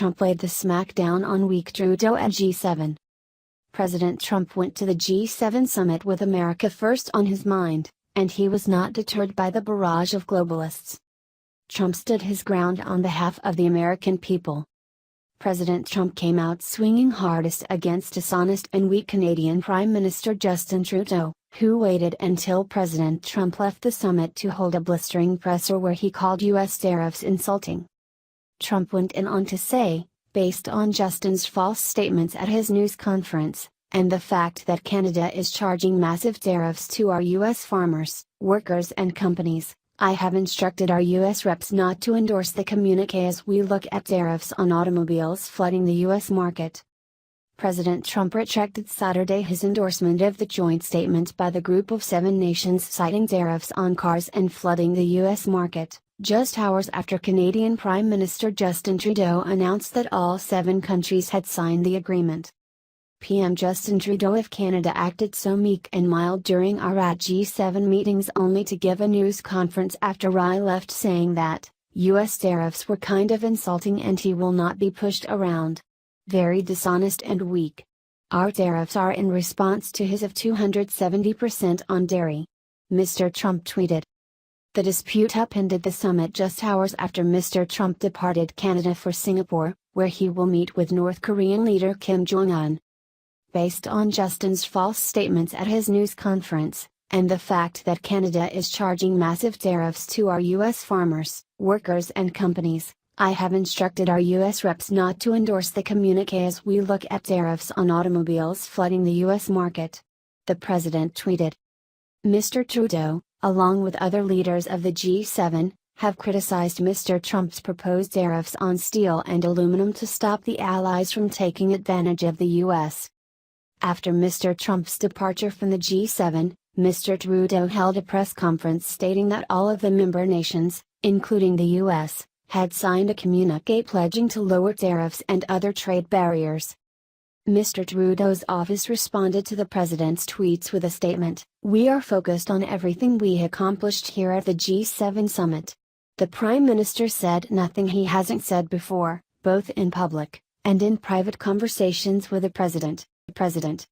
Trump laid the smackdown on weak Trudeau at G7. President Trump went to the G7 summit with America first on his mind, and he was not deterred by the barrage of globalists. Trump stood his ground on behalf of the American people. President Trump came out swinging hardest against dishonest and weak Canadian Prime Minister Justin Trudeau, who waited until President Trump left the summit to hold a blistering presser where he called U.S. tariffs insulting. Trump went on to say, based on Justin's false statements at his news conference, and the fact that Canada is charging massive tariffs to our U.S. farmers, workers and companies, I have instructed our U.S. reps not to endorse the communique as we look at tariffs on automobiles flooding the U.S. market. President Trump retracted Saturday his endorsement of the joint statement by the Group of Seven nations citing tariffs on cars and flooding the U.S. market, just hours after Canadian Prime Minister Justin Trudeau announced that all 7 countries had signed the agreement. PM Justin Trudeau: if Canada acted so meek and mild during our G7 meetings only to give a news conference after I left saying that, U.S. tariffs were kind of insulting and he will not be pushed around. Very dishonest and weak. Our tariffs are in response to his of 270% on dairy. Mr. Trump tweeted. The dispute upended the summit just hours after Mr. Trump departed Canada for Singapore, where he will meet with North Korean leader Kim Jong-un. Based on Justin's false statements at his news conference, and the fact that Canada is charging massive tariffs to our U.S. farmers, workers and companies, I have instructed our U.S. reps not to endorse the communique as we look at tariffs on automobiles flooding the U.S. market. The president tweeted. Mr. Trudeau, along with other leaders of the G7, have criticized Mr. Trump's proposed tariffs on steel and aluminum to stop the allies from taking advantage of the U.S. After Mr. Trump's departure from the G7, Mr. Trudeau held a press conference stating that all of the member nations, including the U.S., had signed a communique pledging to lower tariffs and other trade barriers. Mr. Trudeau's office responded to the president's tweets with a statement: "We are focused on everything we accomplished here at the G7 summit." The Prime Minister said nothing he hasn't said before, both in public and in private conversations with the President.